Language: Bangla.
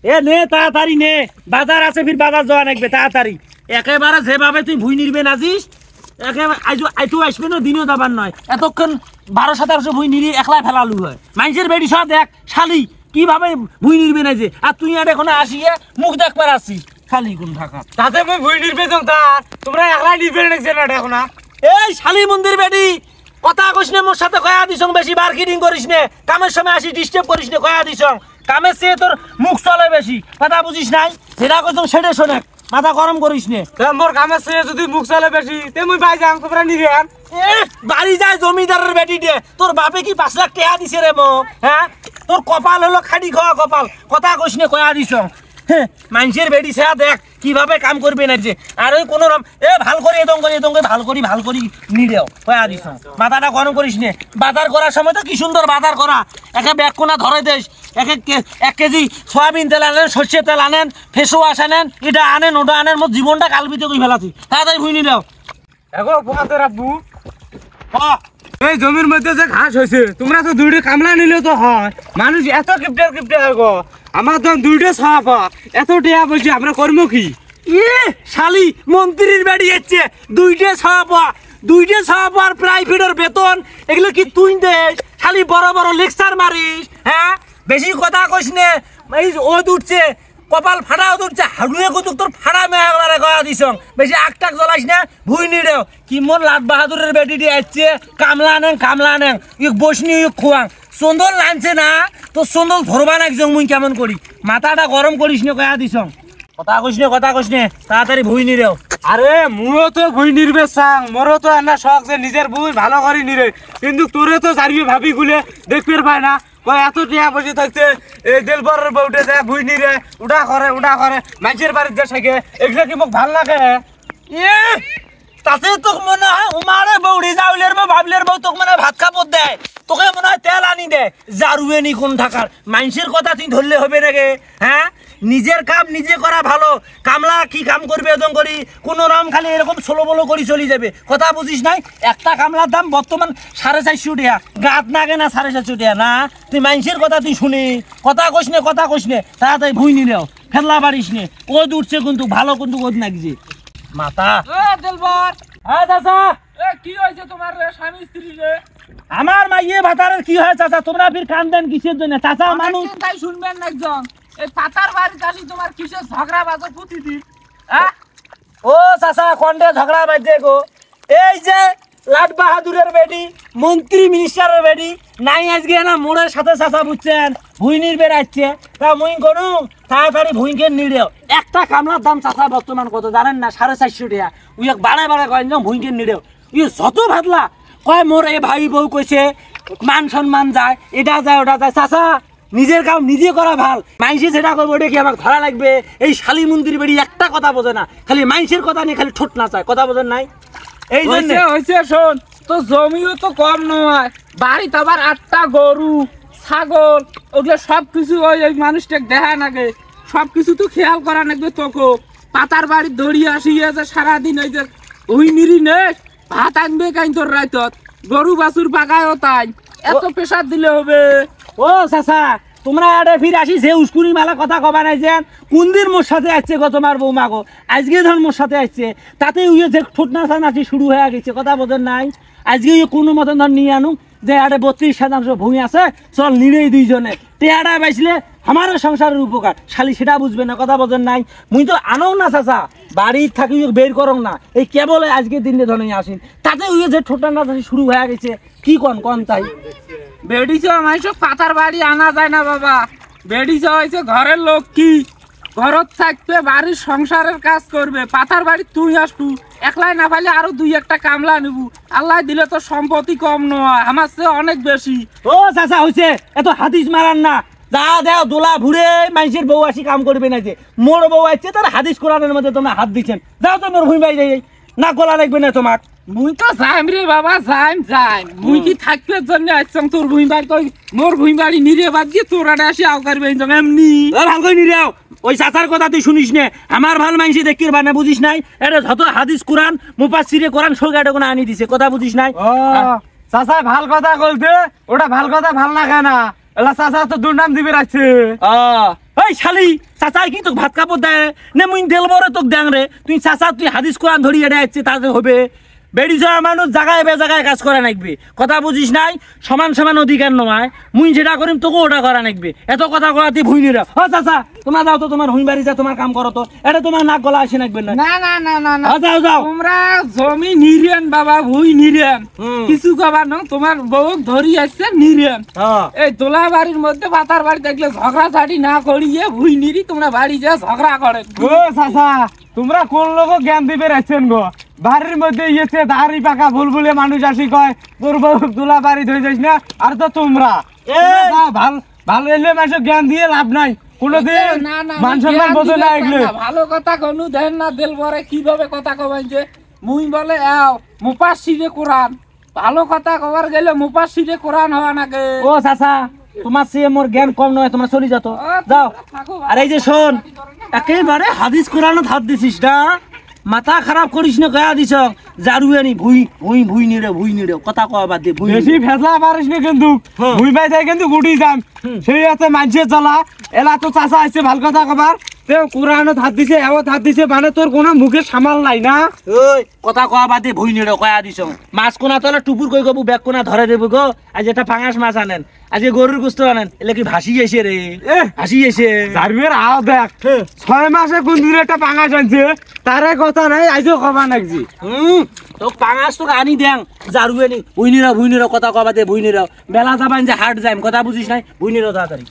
এ নে তাড়াতাড়ি নে, বাজার আছে, ফির বাজার যাওয়া লাগবে তাড়াতাড়ি। একেবারে যেভাবে তুই ভুই নিরবে নাজিস, একেবারে আইটু আসবে না, দিনও যাবার নয়। এতক্ষণ 12-17 ভুই নিরি একলা ফেলালু হয়। মানুষের বেড়ি সব দেখ শালি কিভাবে ভুই নিরবে না যে, আর তুই আর এখন আসিয়ে মুখ দেখবার আসছিস শালি কোন ঢাকা। তাতে মই ভুই নিরবে যাও, তার তোমরা একলা নিরবে নাকি না এখন? এই শালি মন্দির বেড়ি কথা কইস না, মোর সাথে কয়া দিছ, বেশি মার্কেটিং করিস নে, কামের সময় আসি ডিস্টার্ব করিস নে, কয়া দিছ। কামের চেয়ে তোর মুখ চলে বেশি, কথা বুঝিস নাই? যেটা কইছ সেটা শোনে, মাথা গরম করিস নে। মোর কামের চেয়ে যদি মুখ চলে বেশি তে মই বাই যাম, তোমরা নিরে আন। বাড়ি যায় জমিদারের বেটি দে, তোর বাপে কি 5 লাখ টাকা দিছে রে মো? হ্যাঁ, তোর কপাল হলো খাটি খাওয়া কপাল, কথা কইস নে, কয়া দিছ। হ্যাঁ, মানুষের বেটি সে দেখ কিভাবে কাম করবে না যে, আর ওই কোনো রকম ভাল করে এদম করে ভাল করি নিদেও, কয়া দিছ। মাথাটা গরম করিস নে। বাজার করার সময় তো কি সুন্দর বাজার করা, একে ব্যাগ কোনা ধরে দেশ, 1 কেজি সয়াবিন তেল আনেন, সর্ষের তেল আনেন, ফেস ওয়াশ আনেন, এটা আনেন ওটা আনেন, মোট জীবনটা কালবিতে কই ফেলাছি। তাড়াতাড়ি ভুই নিদেও। এখন পোকাতে রাখবো। এই জমির মধ্যে যে ঘাস হয়েছে, তোমরা তো 2টা কামলা নিলে তো হয়, মানুষ এত কিপটে হয় গো। আমার তো 2টা ছাপা, এত টেয়া বলছি, আমরা করবো কি? শালি মন্ত্রীর বাড়ি যাচ্ছে, 2টা ছাপার প্রাইভেটের বেতন, এগুলো কি তুই দেশ? খালি বড় বড় লেকচার মারিস। হ্যাঁ, বেশি কথা কইস নে। এই ও উঠছে, কপাল ফাটাও উঠছে, হাড়ুয়ে কুতুক তোর ফাড়া মেয়ারে গয়া দিস। বেশি আগ জ্বলাইস না, ভুই নিরেও। কি মোর লাট বাহাদুরের বেটি দিয়ে আসছে, কামলা আনেন বসনি খোয়াং সুন্দর লাগছে না তো, সুন্দর ধরবা না একজন মুই কেমন করি। মাথাটা গরম করিস নে, কয়া দিস। কথা কইস নে, তাড়াতাড়ি ভুই নিরেও। আরে মুও তো ভুই নিরবে চাং, মোরও তো এনা শখ যে নিজের ভুই ভালো করে নিরে, কিন্তু তোরে তো জারিয়ে ভাবি গুলে দেখতে পায় না। কয় এত টিয়া বসে থাকতে এই দেলবরের বউটে যায় ভুই নিরে, উঠা করে মানুষের বাড়িতে থাকে, এগুলো কি মোক ভাল লাগে? তাতে তোকে মনে হয় উমারে বউড়ি জাউলের বউ ভাবলের বউ তোকে মনে হয় ভাত খাপত দেয়, তোকে মনে হয় তেল আনি দেয়, জারুয়ে নি কোন ঢাকার। মানুষের কথা তুই ধরলে হবে নাকি? হ্যাঁ, নিজের কাম নিজে করা ভালো। কামলা কি কাম করবে এদম করি, কোনো রকম খালি এরকম ছোলো বলো করি চলে যাবে, কথা বুঝিস নাই? একটা কামলার দাম বর্তমান 450 টাকা, গাত নাগে না 450 টাকা না। তুই মানুষের কথা তুই শুনি, কথা কইস নে, তাড়াতাড়ি ভুই নিলেও ফেললা বাড়িস নে। ওদ উঠছে কিন্তু ভালো, কিন্তু ওদ নাগছে মাথা। দেলবর, হ্যাঁ চাচা, কি হয়েছে তোমার স্বামী স্ত্রী রে? আমার মাইয়ে ভাতারের কি হয় চাচা? তোমরা ফির কান দেন কিসের জন্য চাচা? মানুষ তাই শুনবেন না একজন, এই পাতার বাড়িতে আসি তোমার কিসের ঝগড়া বাজো প্রতিদিন? হ্যাঁ, ও চাচা কন্ডে ঝগড়া বাজছে গো। এই যে লাট বাহাদুরের বেটি, মন্ত্রী মিনিস্টারের বেটি নাই, আজকে না মোড়ের সাথে চাচা বুঝছেন ভুই নির বেড়াচ্ছে। তা মুই করু তাড়াতাড়ি ভুইকে নিড়েও। একটা কামলার দাম চাচা বর্তমান কত জানেন না? 450 টাকা। উই বাড়ায় কয় ভুইকে নিড়েও। উই যত ভাবলা কয় মোর এ ভাই বউ কইছে মান সম্মান যায়, এটা যায় ওটা যায়। চাচা নিজের কাম নিজে করা ভাল, মাইনসে যেটা করবো ওটা কি আমাকে ধরা লাগবে? এই শালি মন্দির বেড়ি একটা কথা বোঝে না, খালি মাইনসের কথা নিয়ে খালি ঠোঁট নাচায়, কথা বোঝেন নাই? এই জন্য হয়েছে শোন, তো জমিও তো কম নয়, বাড়িতে আবার 8টা গরু ছাগল, ওগুলো সব কিছু ওই মানুষটাকে দেখা নাগে, সব কিছু তো খেয়াল করা লাগবে তোকে। পাতার বাড়ি ধরিয়ে আসিয়ে যে সারাদিন ওই যে ওই নিরি নে ভাত আনবে কাইন তোর রাইতত, গরু বাছুর বাগায়ও তাই, এত প্রেশার দিলে হবে? ও চাচা, তোমরা আরে ফির আসি যে উস্কুনি মালা কথা কবা নাই যে কোন দিন মোর সাথে আসছে গো তোমার বৌমা গো, আজকে ধর মোর সাথে আসছে, তাতে উইয়ে যে ঠোঁট নাচি শুরু হয়ে গেছে, কথা বোঝেন নাই? আজকে কোনো মতন ধর নিয়ে আনুক যে আরে 32% ভূমি আছে, চল নিরেই দুইজনে টেয়াটা বাইসলে আমারও সংসারের উপকার, শালি সেটা বুঝবে না, কথা বোঝেন নাই? মুই তো আনও না চাচা, বাড়ির থাকি বের করো না, এই কেবল আজকের দিনে ধরে আসেন, তাতে উইয়ে যে ঠোঁট নাচি শুরু হয়ে গেছে। কি কন তাই? বেড়িছ মাইস পাতার বাড়ি আনা যায় না বাবা, বেড়িছ হয়েছে ঘরের লোক, কি ঘরত থাকবে বাড়ির সংসারের কাজ করবে, পাতার বাড়ি তুই আসবু, একলাই না পাইলে আরো 2-1টা কামলা নিবু, আল্লাহ দিলে তো সম্পত্তি কম নয়, আমার চেয়ে অনেক বেশি। ও চাচা হয়েছে, এত হাদিস মারান না, যা দেও দোলা ভুড়ে মানুষের বউ আসি কাম করবে না, যে মোর বউ আসছে তার হাদিস কোরআনের মধ্যে তোমরা হাত দিচ্ছেন, যাও তো মোর ভূমি বাই যাই না, গোলা লাগবে না তোমার। মুই তো যাইম রে বাবা, যাইম মুই কি থাকবে জন্য আসছাম তোর ভূমি বাড়ি, তো মোর ভূমি বাড়ি নিরে বাদ দিয়ে তোরা আসি আও করবে এমনি ভাল করে নিরেও। ওই চাচার কথা তুই শুনিস নে, আমার ভাল মানসি দেখির বানে, বুঝিস নাই? এটা যত হাদিস কোরআন মুফাসসিরে কোরআন সৌগাটা কোনো আনি দিছে, কথা বুঝিস নাই? চাচা ভাল কথা বলতে, ওটা ভাল কথা ভাল লাগে না, এলা চাচা তো দুর্নাম দিবে রাখছে। ওই শালি চাচাই কি তোক ভাত কাপড় দেয় নে মুই দেল বড় তোক দেং রে তুই চাচা তুই হাদিস কোরআন ধরি এটা যাচ্ছে তাতে হবে বেড়ি যাওয়া মানুষ জায়গায় বেজাগায় কাজ করা নাকবে কথা বুঝিস নাই সমান সমান অধিকার নয় মুই যেটা করিম তোকে ওটা করা নাকবে এত কথা করাতে ভুইনিরা ও চাচা তোমার যাও তো তোমার হুই বাড়ি যা তোমার কাম করো তো এটা তোমার নাক গলা আসে নাকবে না না না না না না যাও যাও তোমরা জমি নিরেন বাবা ভুই নিরেন কিছু কবার না তোমার বউ ধরি আসছে নিরেন এই দোলা বাড়ির মধ্যে পাতার বাড়ি দেখলে ঝগড়া ঝাড়ি না করিয়ে ভুই নিরি তোমরা বাড়ি যা ঝগড়া করে ও চাচা তোমরা কোন লোক জ্ঞান দিবে রাখছেন গো বাড়ির মধ্যে ইয়েছে দাড়ি পাকা বুলবুলে মানুষ আসি কয় তোর বউ দোলা বাড়ি ধরে যাইস না আর তো তোমরা ভালো এলে মানুষের জ্ঞান দিয়ে লাভ নাই কোনোদিন মান সম্মান বোঝে না এগুলো ভালো কথা কোনো দেন না দেল পরে কিভাবে কথা কবেন যে মুই বলে আও মুপাশিরে কোরআন ভালো কথা কবার গেলে মুপাশিরে কোরআন হওয়া নাকি ও চাচা তোমার সে মোর জ্ঞান কম নয় তোমরা চলে যাও যাও আর এই যে শোন একেবারে হাদিস কোরআনত হাত দিছিস না মাথা খারাপ করিস না কয়া দিছ জারু আনি ভুই ভুই ভুই নিরে কথা কয়া বাদ দে ভুই বেশি ফেসলা পারিস না কিন্তু ভুই পাই যায় কিন্তু গুটি যাম সেই আছে মাঝে চলা এলা তো চাচা আসছে ভাল কথা কবার তে কোরআনত হাত দিছে এও হাত দিছে মানে তোর কোনো মুখে সামাল নাই না ওই কথা কয়া বাদ দে ভুই নিরে কয়া দিছ মাছ কোনা তলে টুপুর কই গবু ব্যাগ কোনা ধরে দেব গো আজ এটা ফাঙাস মাছ আনেন আজ গরুর গোস্ত আনেন এলে কি ভাসি এসে রে ভাসি এসে জারবের আও দেখ 6 মাসে কোন দিন একটা পাঙাশ আনছে তারে কথা নাই আইজো কবা নাকজি তো পাঙাস তো আনি দেং জারু আনি ভুই নিরা কথা কবা দে ভুই নিরা বেলা যাবান যে হাট যাইম কথা বুঝিস নাই ভুই নিরা তাড়াতাড়ি